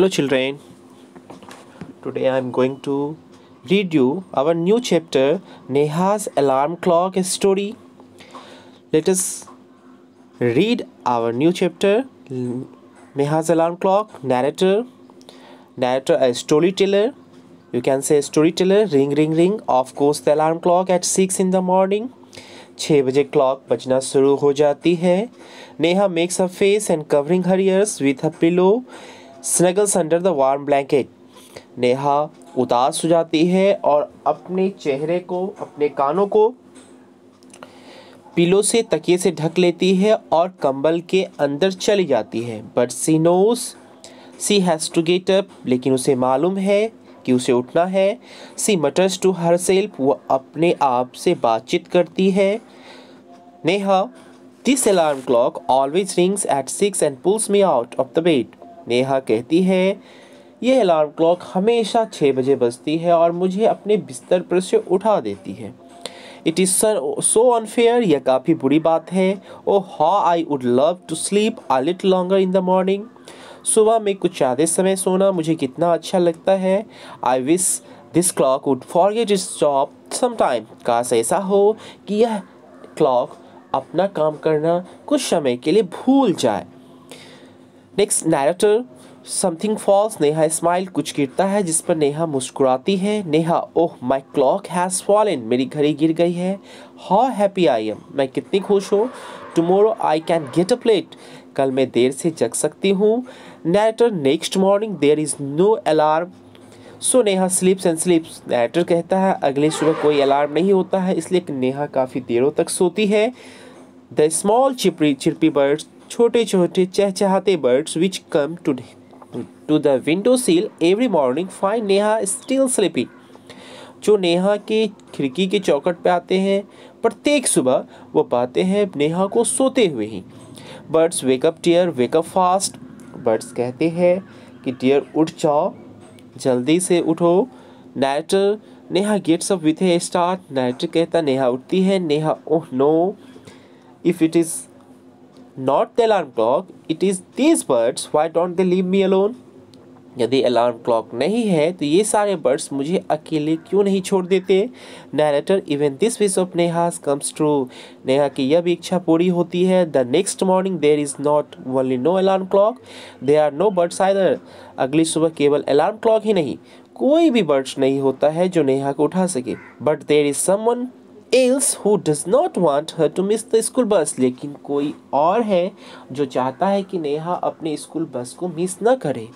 Hello children, today I am going to read you our new chapter Neha's Alarm Clock Story. Let us read our new chapter Neha's Alarm Clock. Narrator a storyteller. You can say storyteller. Ring ring ring. Of course the alarm clock at 6 in the morning. 6 बजे clock बजना शुरू हो जाती है. Neha makes a face and covering her ears with a pillow snuggles under the warm blanket. Neha उदास हो जाती है और अपने चेहरे को, अपने कानों को पिलो से, तकिए से ढक लेती है और कंबल के अंदर चली जाती है. But she knows she has to get up. लेकिन उसे मालूम है कि उसे उठना है. She mutters to herself. वो अपने आप से बातचीत करती है. Neha this alarm clock always rings at 6 and pulls me out of the bed. नेहा कहती है ये अलार्म क्लॉक हमेशा 6 बजे बजती है और मुझे अपने बिस्तर पर से उठा देती है. It is so unfair. यह काफ़ी बुरी बात है. Oh how I would love to sleep a little longer in the morning. सुबह में कुछ ज़्यादा समय सोना मुझे कितना अच्छा लगता है. I wish this clock would forget it's job sometime. काश ऐसा हो कि यह क्लॉक अपना काम करना कुछ समय के लिए भूल जाए. Next narrator something falls. Neha smile. कुछ गिरता है जिस पर नेहा मुस्कुराती है. Neha oh my clock has fallen. मेरी घड़ी गिर गई है. How happy I am. मैं कितनी खुश हूँ. Tomorrow I can get up late. कल मैं देर से जग सकती हूँ. Narrator next morning there is no alarm so Neha sleeps and sleeps. Narrator कहता है अगले सुबह कोई अलार्म नहीं होता है, इसलिए नेहा काफ़ी देरों तक सोती है. द स्मॉल चिरपी बर्ड्स, छोटे छोटे चहचहाते birds which come to the window sill every morning find Neha still sleeping. जो नेहा के खिड़की के चौखट पे आते हैं प्रत्येक सुबह वो पाते हैं नेहा को सोते हुए ही. Birds wake up dear wake up fast. Birds कहते हैं कि डियर उठ जाओ, जल्दी से उठो. Narrator Neha gets up with a start. Narrator कहता नेहा उठती है. Neha oh no if it is not the alarm clock it is these birds why don't they leave me alone. यदि अलार्म क्लॉक नहीं है तो ये सारे बर्ड्स मुझे अकेले क्यों नहीं छोड़ देते. Narrator even this wish of Neha's comes true. Neha की यह भी इच्छा पूरी होती है. The next morning there is not only no alarm clock there are no birds either. अगली सुबह केवल अलार्म क्लॉक ही नहीं, कोई भी बर्ड्स नहीं होता है जो नेहा को उठा सके. But there is someone else who does not want her to miss the school bus. लेकिन कोई और है जो चाहता है कि नेहा अपने स्कूल बस को मिस न करे.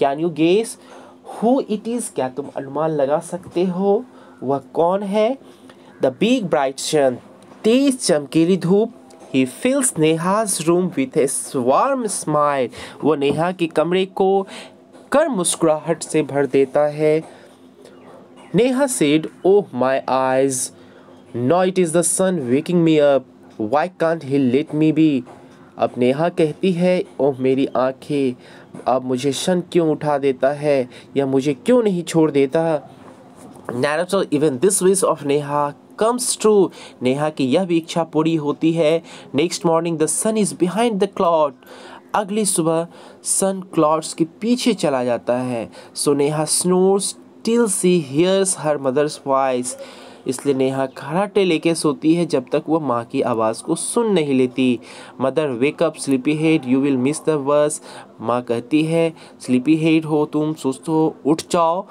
Can you guess who it is? क्या तुम अनुमान लगा सकते हो वह कौन है. The big bright sun, तेज चमकीली धूप. He fills नेहा's room with a warm smile. वो नेहा के कमरे को कर मुस्कुराहट से भर देता है. Neha said, oh my eyes. No, it is the sun waking me up. Why can't he let me be? अब नेहा कहती है ओह मेरी आँखें, अब मुझे शन क्यों उठा देता है या मुझे क्यों नहीं छोड़ देता. Narrator even this wish of Neha comes true. Neha की यह भी इच्छा पूरी होती है. Next morning the sun is behind the cloud. अगली सुबह सन क्लाउड्स के पीछे चला जाता है. So Neha snores till she hears her mother's voice. इसलिए नेहा खराटे लेके सोती है जब तक वो माँ की आवाज़ को सुन नहीं लेती. Mother wake up sleepy head you will miss the बस. माँ कहती है स्लीपी हेड हो तुम, सुस्त हो, उठ जाओ,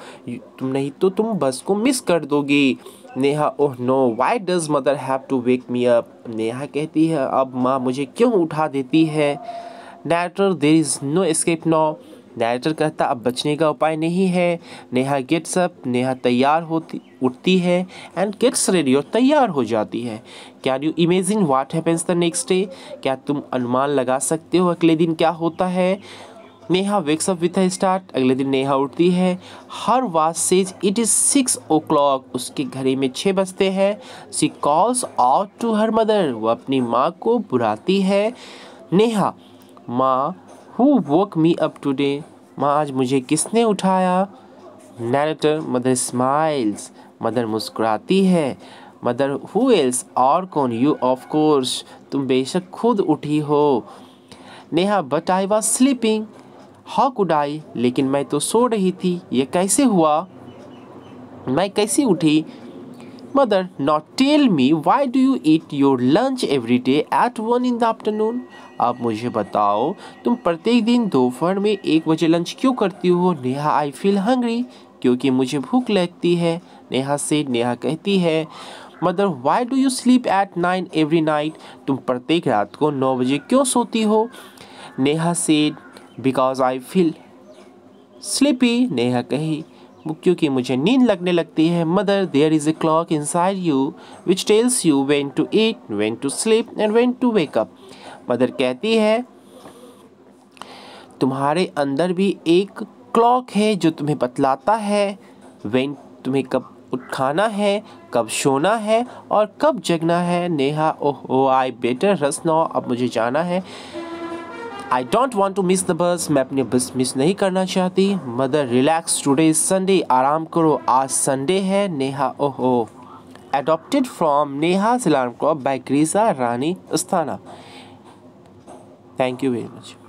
तुम नहीं तो तुम बस को मिस कर दोगी. Neha oh no why does mother have to wake me up. Neha कहती है अब माँ मुझे क्यों उठा देती है. Narrator there is no escape now. Narrator कहता अब बचने का उपाय नहीं है. Neha gets up. नेहा तैयार होती उठती है एंड गेट्स रेडी और तैयार हो जाती है. Can you imagine what happens the next day. क्या तुम अनुमान लगा सकते हो अगले दिन क्या होता है. Neha wakes up with a start. अगले दिन नेहा उठती है. Her watch says it is 6 o'clock. उसके घड़ी में 6 बजते हैं. She calls out to her mother. वो अपनी माँ को बुलाती है. नेहा माँ Who woke me up today? माँ आज मुझे किसने उठाया. Narrator mother smiles. मदर मुस्कुराती है. Mother who else? और कौन. You of course. तुम बेशक खुद उठी हो. Neha but I was sleeping. How could I, लेकिन मैं तो सो रही थी, ये कैसे हुआ, मैं कैसे उठी। Mother, not tell me why do you eat your lunch every day at 1 in the afternoon। अब मुझे बताओ तुम प्रत्येक दिन दोपहर में 1 बजे लंच क्यों करती हो। नेहा, आई फील हंग्री, क्योंकि मुझे भूख लगती है। नेहा कहती है। Mother, why do you sleep at 9 every night, तुम प्रत्येक रात को 9 बजे क्यों सोती हो। Neha said, because I feel sleepy, Neha कही, क्योंकि मुझे नींद लगने लगती है। Mother, there is a clock inside you which tells you when to eat, when to sleep and when to wake up. Mother कहती है तुम्हारे अंदर भी एक क्लॉक है जो तुम्हें बतलाता है व्हेन, तुम्हें कब खाना है, कब सोना है और कब जगना है। Neha, oh I better rush now, अब मुझे जाना है। I don't want to miss the bus, मैं अपनी बस मिस नहीं करना चाहती। Mother, relax, today is Sunday, आराम करो, आज संडे है। नेहा, ओहो। Adopted from Neha's alarm clock by Grija Rani Asthana. Thank you very much.